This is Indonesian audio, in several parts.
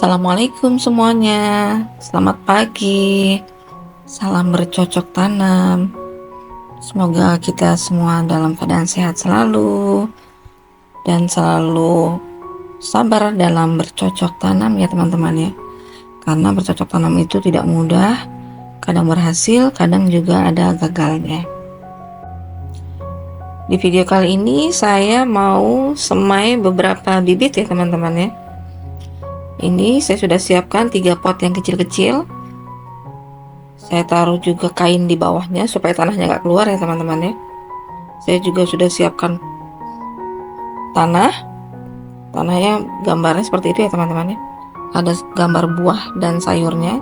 Assalamualaikum semuanya, selamat pagi, salam bercocok tanam. Semoga kita semua dalam keadaan sehat selalu dan selalu sabar dalam bercocok tanam ya teman-teman ya. Karena bercocok tanam itu tidak mudah, kadang berhasil, kadang juga ada gagalnya. Di video kali ini saya mau semai beberapa bibit ya teman-teman ya. Ini saya sudah siapkan 3 pot yang kecil-kecil. Saya taruh juga kain di bawahnya supaya tanahnya nggak keluar ya teman-teman ya. Saya juga sudah siapkan tanahnya gambarnya seperti itu ya teman-teman ya. Ada gambar buah dan sayurnya.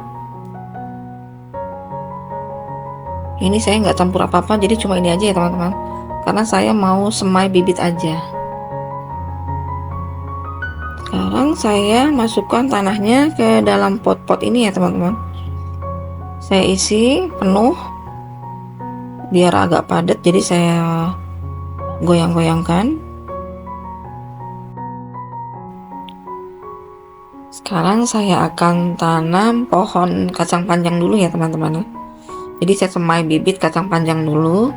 Ini saya nggak campur apa-apa, jadi cuma ini aja ya teman-teman, karena saya mau semai bibit aja. Sekarang saya masukkan tanahnya ke dalam pot-pot ini ya teman-teman. Saya isi penuh biar agak padat, jadi saya goyang-goyangkan. Sekarang saya akan tanam pohon kacang panjang dulu ya teman-teman. Jadi saya semai bibit kacang panjang dulu.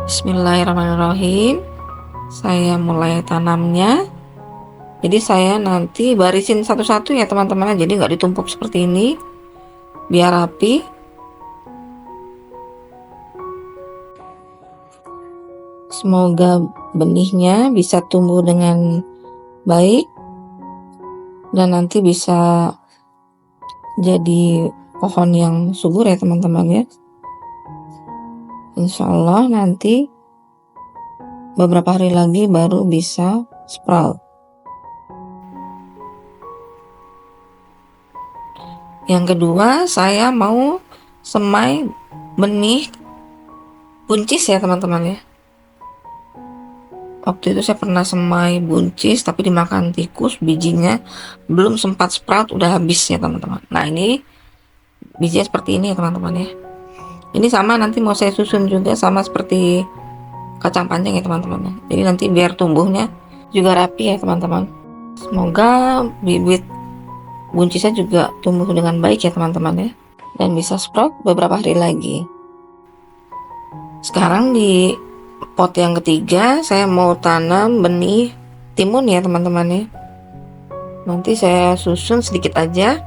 Bismillahirrahmanirrahim. Saya mulai tanamnya. Jadi saya nanti barisin satu-satu ya teman-teman, jadi nggak ditumpuk seperti ini, biar rapi. Semoga benihnya bisa tumbuh dengan baik dan nanti bisa jadi pohon yang subur ya teman-teman ya. Insya Allah nanti beberapa hari lagi baru bisa sprout. Yang kedua, saya mau semai benih buncis ya teman-teman ya. Waktu itu saya pernah semai buncis tapi dimakan tikus, bijinya belum sempat sprout udah habis ya teman-teman. Nah ini bijinya seperti ini ya teman-teman ya. Ini sama nanti mau saya susun juga sama seperti kacang panjang ya teman-teman. Jadi nanti biar tumbuhnya juga rapi ya teman-teman. Semoga bibit buncisnya juga tumbuh dengan baik ya teman-teman ya, dan bisa sprout beberapa hari lagi. Sekarang di pot yang ketiga saya mau tanam benih timun ya teman-teman ya. Nanti saya susun sedikit aja.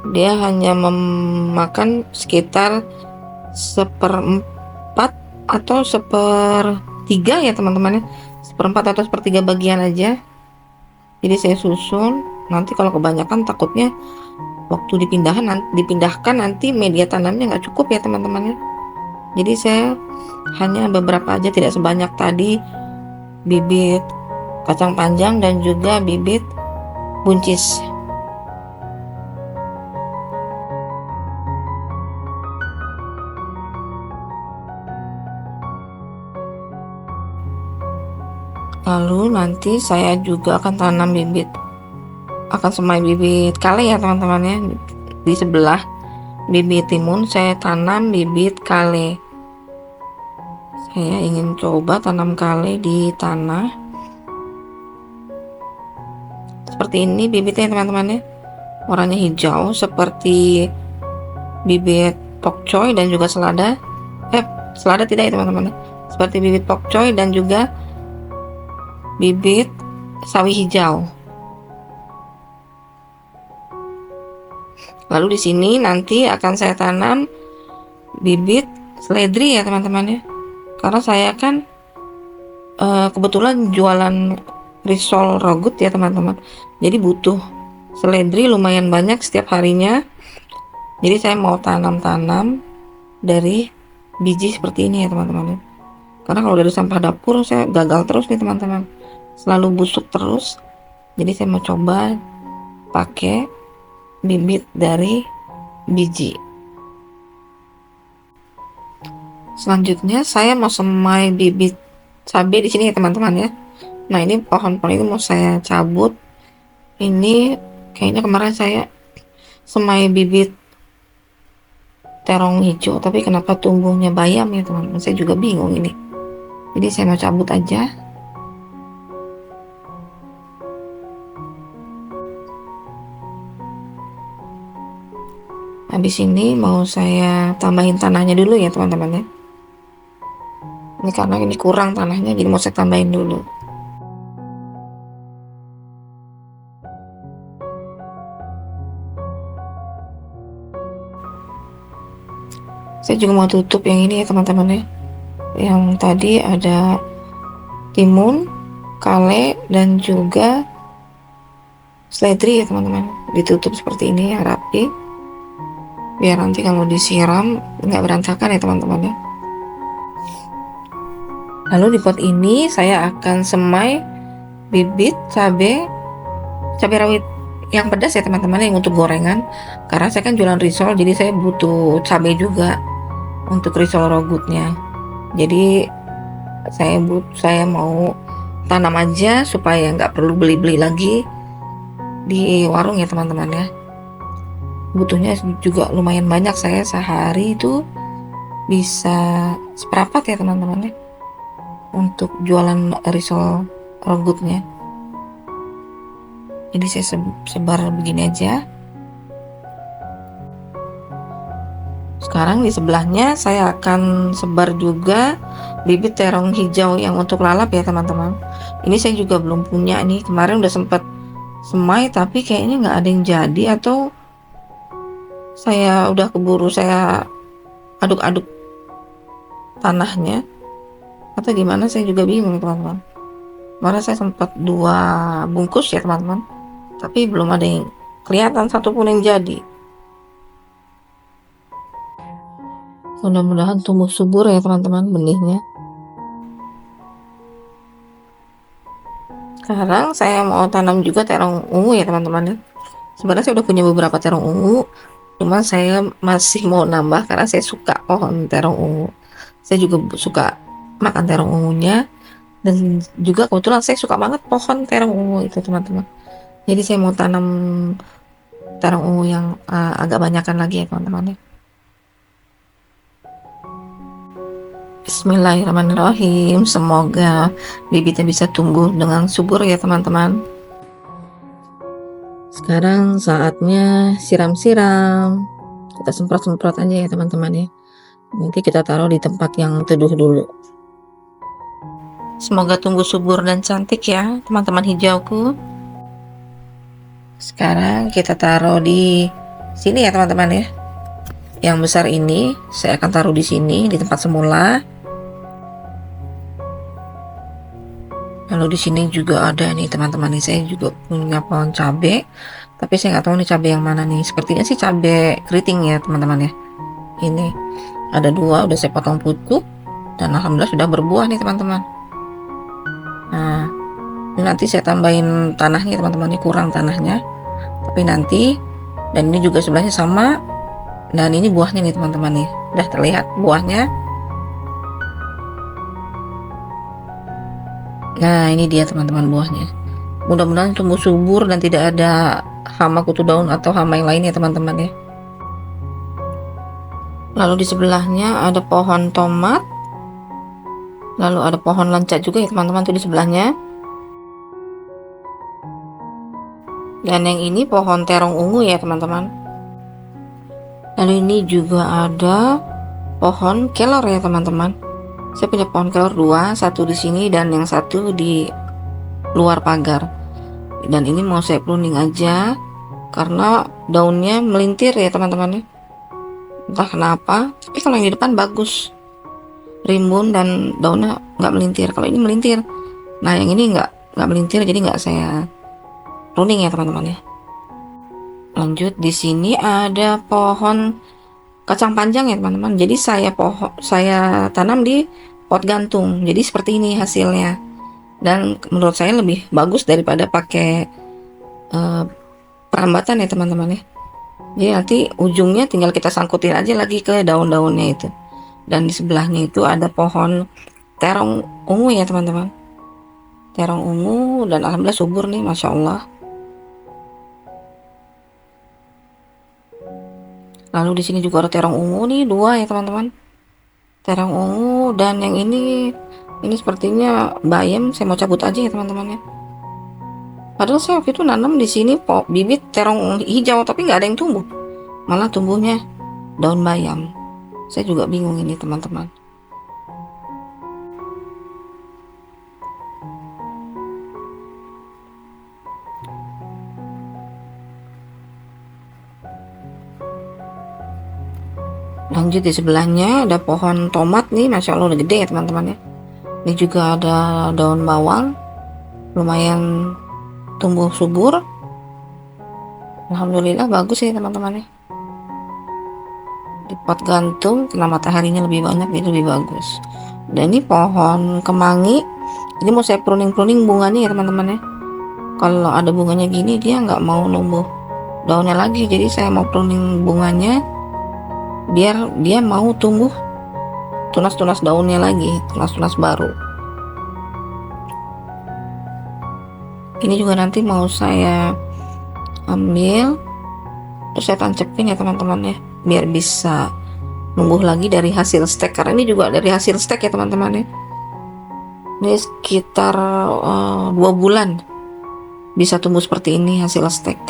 Dia hanya memakan sekitar 1/4 atau 1/3 ya teman-teman ya. 1/4 atau 1/3 bagian aja. Jadi saya susun. Nanti kalau kebanyakan takutnya waktu dipindahkan nanti media tanamnya nggak cukup ya teman-teman ya. Jadi saya hanya beberapa aja, tidak sebanyak tadi bibit kacang panjang dan juga bibit buncis. Lalu nanti saya juga akan tanam akan semai bibit kale ya teman-teman ya. Di sebelah bibit timun saya tanam bibit kale. Saya ingin coba tanam kale di tanah seperti ini bibitnya teman-teman ya. Warnanya hijau seperti bibit pokcoy dan juga selada. Selada tidak ya teman-teman, seperti bibit pokcoy dan juga bibit sawi hijau. Lalu di sini nanti akan saya tanam bibit seledri ya teman-teman ya. Karena saya kan kebetulan jualan risol rogut ya teman-teman. Jadi butuh seledri lumayan banyak setiap harinya. Jadi saya mau tanam dari biji seperti ini ya teman-teman. Karena kalau dari sampah dapur saya gagal terus nih teman-teman. Selalu busuk terus. Jadi saya mau coba pakai bibit dari biji. Selanjutnya saya mau semai bibit cabai di sini ya teman-teman ya. Nah ini pohon-pohon ini mau saya cabut. Ini kayaknya kemarin saya semai bibit terong hijau, tapi kenapa tumbuhnya bayam ya teman-teman, saya juga bingung ini. Jadi saya mau cabut aja. Habis ini mau saya tambahin tanahnya dulu ya teman-teman ya. Ini karena ini kurang tanahnya, jadi mau saya tambahin dulu. Saya juga mau tutup yang ini ya teman-teman ya. Yang tadi ada timun, kale, dan juga seledri ya teman-teman. Ditutup seperti ini ya, rapi. Biar nanti kalau disiram nggak berantakan ya teman-teman ya. Lalu di pot ini saya akan semai bibit cabai rawit yang pedas ya teman-teman, yang untuk gorengan. Karena saya kan jualan risol, jadi saya butuh cabai juga untuk risol rogutnya. Jadi saya mau tanam aja supaya nggak perlu beli-beli lagi di warung ya teman-teman ya. Butuhnya juga lumayan banyak, saya sehari itu bisa seperempat ya teman-teman ya untuk jualan risol rogutnya. Jadi saya sebar begini aja. Sekarang di sebelahnya saya akan sebar juga bibit terong hijau yang untuk lalap ya teman-teman. Ini saya juga belum punya nih, kemarin udah sempat semai tapi kayaknya nggak ada yang jadi, atau saya udah keburu saya aduk-aduk tanahnya atau gimana, saya juga bingung teman-teman. Kemarin saya sempat 2 bungkus ya teman-teman, tapi belum ada yang kelihatan satupun yang jadi. Mudah-mudahan tumbuh subur ya teman-teman benihnya. Sekarang saya mau tanam juga terong ungu ya teman-teman ya. Sebenarnya saya udah punya beberapa terong ungu, cuma saya masih mau nambah karena saya suka pohon terong ungu. Saya juga suka makan terong ungunya, dan juga kebetulan saya suka banget pohon terong ungu itu teman-teman. Jadi saya mau tanam terong ungu yang agak banyakan lagi ya teman-teman ya. Bismillahirrahmanirrahim, semoga bibitnya bisa tumbuh dengan subur ya teman-teman. Sekarang saatnya siram-siram, kita semprot-semprot aja ya teman-teman ya. Nanti kita taruh di tempat yang teduh dulu. Semoga tumbuh subur dan cantik ya teman-teman hijauku. Sekarang kita taruh di sini ya teman-teman ya. Yang besar ini saya akan taruh di sini di tempat semula. Lalu di sini juga ada nih teman-teman nih, saya juga punya pohon cabai, tapi saya nggak tahu nih cabai yang mana nih. Sepertinya sih cabai keriting ya teman-teman ya. Ini ada 2 udah saya potong pucuk dan alhamdulillah sudah berbuah nih teman-teman. Nah, ini nanti saya tambahin tanahnya teman-teman, ini kurang tanahnya, tapi nanti. Dan ini juga sebelahnya sama, dan ini buahnya nih teman-teman nih, udah terlihat buahnya. Nah ini dia teman-teman buahnya. Mudah-mudahan tumbuh subur dan tidak ada hama kutu daun atau hama yang lainnya teman-teman ya. Lalu di sebelahnya ada pohon tomat, lalu ada pohon lanca juga ya teman-teman tuh di sebelahnya. Dan yang ini pohon terong ungu ya teman-teman. Lalu ini juga ada pohon kelor ya teman-teman. Saya punya pohon kelor 2, satu di sini dan yang satu di luar pagar. Dan ini mau saya pruning aja karena daunnya melintir ya teman-teman ya. Entah kenapa, tapi kalau yang di depan bagus, rimbun dan daunnya nggak melintir. Kalau ini melintir, nah yang ini nggak melintir, jadi nggak saya pruning ya teman-teman ya. Lanjut, di sini ada pohon kacang panjang ya teman-teman. Jadi saya tanam di pot gantung, jadi seperti ini hasilnya, dan menurut saya lebih bagus daripada pakai perambatan ya teman-teman ya. Jadi nanti ujungnya tinggal kita sangkutin aja lagi ke daun-daunnya itu. Dan di sebelahnya itu ada pohon terong ungu ya teman-teman, terong ungu, dan alhamdulillah subur nih, masya Allah. Lalu di sini juga ada terong ungu nih, 2 ya teman-teman. Terong ungu, dan yang ini sepertinya bayam. Saya mau cabut aja ya teman-teman ya. Padahal saya waktu itu nanam di sini bibit terong hijau, tapi nggak ada yang tumbuh. Malah tumbuhnya daun bayam. Saya juga bingung ini teman-teman. Lanjut di sebelahnya ada pohon tomat nih, masya Allah udah gede ya teman-teman ya. Ini juga ada daun bawang, lumayan tumbuh subur. Alhamdulillah bagus ya teman-teman ya. Di pot gantung kena mataharinya lebih banyak, jadi lebih bagus. Dan ini pohon kemangi, ini mau saya pruning bunganya ya teman-teman ya. Kalau ada bunganya gini dia nggak mau numbuh daunnya lagi, jadi saya mau pruning bunganya biar dia mau tumbuh tunas-tunas daunnya lagi, tunas-tunas baru. Ini juga nanti mau saya ambil terus saya tancepin ya teman-teman ya, biar bisa numbuh lagi dari hasil stek, karena ini juga dari hasil stek ya teman-teman ya. Ini sekitar 2 bulan bisa tumbuh seperti ini hasil stek.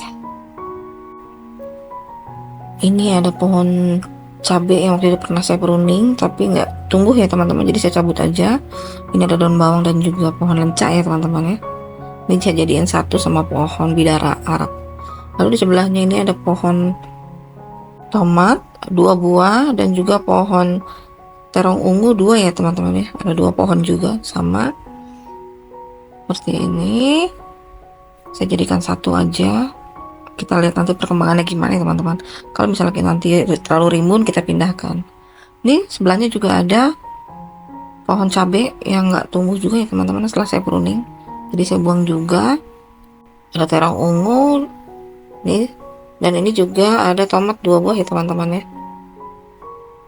Ini ada pohon cabai yang waktu itu pernah saya pruning tapi nggak tumbuh ya teman-teman, jadi saya cabut aja. Ini ada daun bawang dan juga pohon lenca ya teman-teman ya. Ini saya jadiin satu sama pohon bidara Arab. Lalu di sebelahnya ini ada pohon tomat 2 buah dan juga pohon terong ungu 2 ya teman-teman ya. Ada 2 pohon juga sama seperti ini. Saya jadikan satu aja. Kita lihat nanti perkembangannya gimana ya teman-teman. Kalau misalnya nanti terlalu rimbun kita pindahkan. Ini sebelahnya juga ada pohon cabai yang nggak tumbuh juga ya teman-teman setelah saya pruning, jadi saya buang juga. Ada terong ungu nih, dan ini juga ada tomat 2 buah ya teman-teman ya.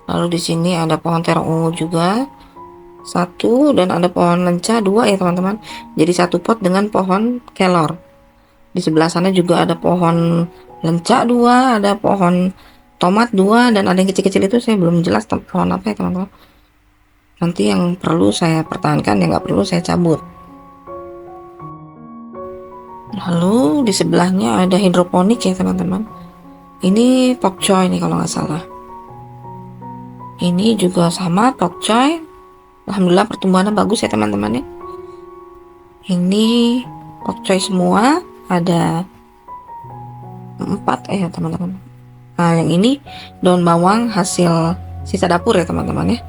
Lalu di sini ada pohon terong ungu juga 1, dan ada pohon lenca 2 ya teman-teman, jadi satu pot dengan pohon kelor. Di sebelah sana juga ada pohon lenca 2, ada pohon tomat 2, dan ada yang kecil-kecil itu saya belum jelas pohon apa ya teman-teman. Nanti yang perlu saya pertahankan, yang nggak perlu saya cabut. Lalu di sebelahnya ada hidroponik ya teman-teman. Ini pokcoy nih kalau nggak salah. Ini juga sama pokcoy. Alhamdulillah pertumbuhannya bagus ya teman-teman ya. Ini pokcoy semua, ada 4 ya teman-teman. Nah yang ini daun bawang hasil sisa dapur ya teman-teman ya.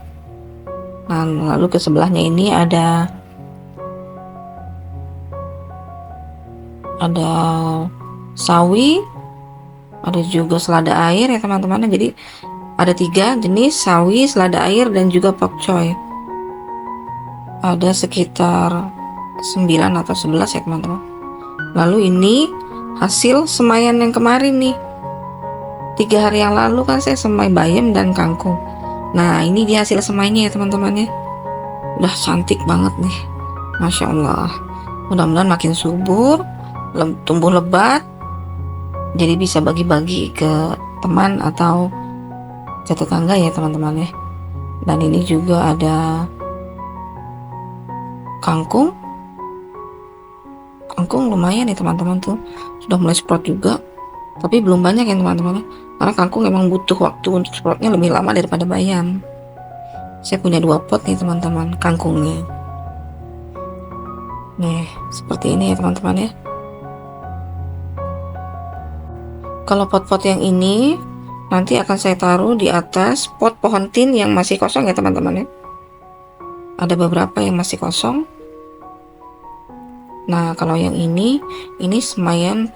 Nah lalu ke sebelahnya ini ada sawi, ada juga selada air ya teman-teman. Jadi ada 3 jenis, sawi, selada air, dan juga pokcoy. Ada sekitar 9 atau 11 ya teman-teman. Lalu ini hasil semayan yang kemarin nih, 3 hari yang lalu kan saya semai bayam dan kangkung. Nah ini dia hasil semainya ya teman-teman ya. Udah cantik banget nih, masya Allah. Mudah-mudahan makin subur, tumbuh lebat, jadi bisa bagi-bagi ke teman atau ke tetangga ya teman-teman ya. Dan ini juga ada kangkung lumayan ya teman-teman, tuh sudah mulai sprout juga, tapi belum banyak ya teman-teman ya, karena kangkung memang butuh waktu untuk sproutnya lebih lama daripada bayam. Saya punya 2 pot nih teman-teman kangkungnya. Nih seperti ini ya teman-teman ya. Kalau pot-pot yang ini nanti akan saya taruh di atas pot pohon tin yang masih kosong ya teman-teman ya. Ada beberapa yang masih kosong. Nah kalau yang ini semayan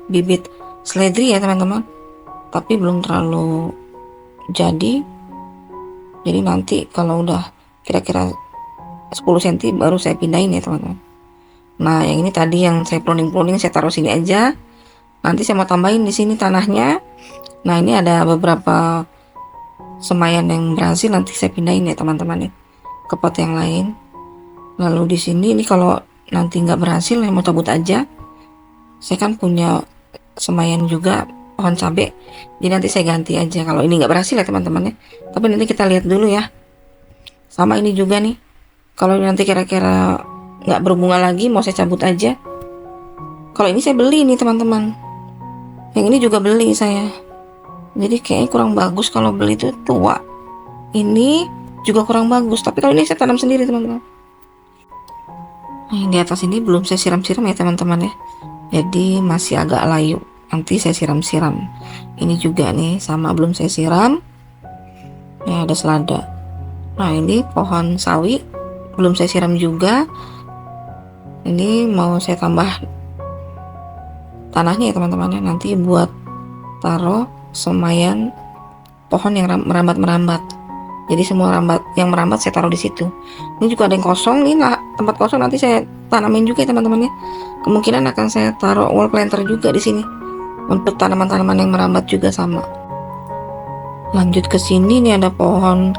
bibit seledri ya teman-teman, tapi belum terlalu jadi nanti kalau udah kira-kira 10 cm baru saya pindahin ya teman-teman. Nah yang ini tadi yang saya pruning saya taruh sini aja, nanti saya mau tambahin di sini tanahnya. Nah ini ada beberapa semayan yang berhasil, nanti saya pindahin ya teman-teman ya ke pot yang lain. Lalu di sini ini kalau nanti nggak berhasil, saya mau cabut aja. Saya kan punya semayan juga pohon cabai, jadi nanti saya ganti aja kalau ini nggak berhasil ya teman-teman ya. Tapi nanti kita lihat dulu ya. Sama ini juga nih, kalau nanti kira-kira nggak berbunga lagi mau saya cabut aja. Kalau ini saya beli nih teman-teman, yang ini juga beli saya, jadi kayaknya kurang bagus kalau beli itu tua. Ini juga kurang bagus, tapi kalau ini saya tanam sendiri teman-teman. Nah, yang di atas ini belum saya siram-siram ya teman-teman ya, jadi masih agak layu, nanti saya siram-siram. Ini juga nih sama belum saya siram ya, ada selada. Nah ini pohon sawi belum saya siram juga, ini mau saya tambah tanahnya ya teman-teman ya, nanti buat taruh semayan pohon yang merambat-merambat. Jadi semua yang merambat saya taruh di situ. Ini juga ada yang kosong nih, nah tempat kosong nanti saya tanamin juga ya teman-teman ya. Kemungkinan akan saya taruh wall planter juga di sini untuk tanaman-tanaman yang merambat juga sama. Lanjut ke sini nih ada pohon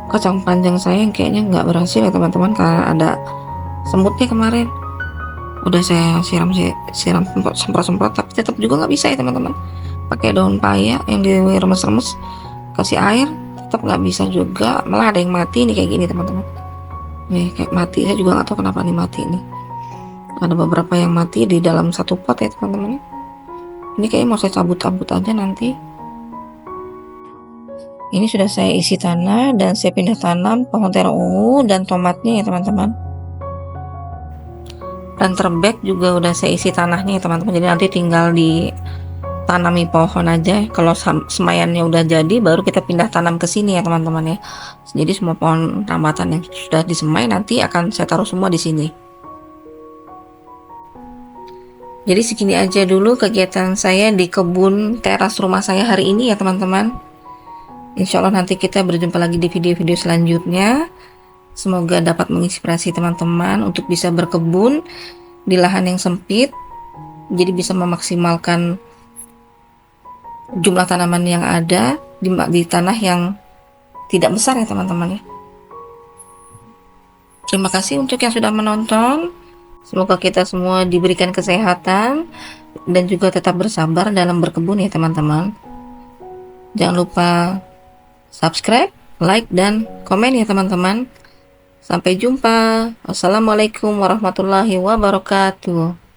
kacang panjang saya yang kayaknya nggak berhasil ya teman-teman, karena ada semutnya kemarin. Udah saya siram semprot-semprot tapi tetap juga nggak bisa ya teman-teman. Pakai daun paya yang diremes-remes, kasih air, tetap nggak bisa juga, malah ada yang mati nih kayak gini teman-teman. Nih kayak mati, saya juga nggak tahu kenapa nih mati nih. Ada beberapa yang mati di dalam satu pot ya teman-teman. Ini kayaknya mau saya cabut-cabut aja nanti. Ini sudah saya isi tanah dan saya pindah tanam pohon terong ungu dan tomatnya ya teman-teman. Planter bag juga udah saya isi tanahnya ya teman-teman, jadi nanti tinggal ditanami pohon aja. Kalau semayannya udah jadi baru kita pindah tanam ke sini ya teman-teman ya. Jadi semua pohon rambatan yang sudah disemai nanti akan saya taruh semua di sini. Jadi segini aja dulu kegiatan saya di kebun teras rumah saya hari ini ya teman-teman. Insya Allah nanti kita berjumpa lagi di video-video selanjutnya. Semoga dapat menginspirasi teman-teman untuk bisa berkebun di lahan yang sempit, jadi bisa memaksimalkan jumlah tanaman yang ada di tanah yang tidak besar ya teman-teman ya. Terima kasih untuk yang sudah menonton. Semoga kita semua diberikan kesehatan dan juga tetap bersabar dalam berkebun ya teman-teman. Jangan lupa subscribe, like, dan komen ya teman-teman. Sampai jumpa. Wassalamualaikum warahmatullahi wabarakatuh.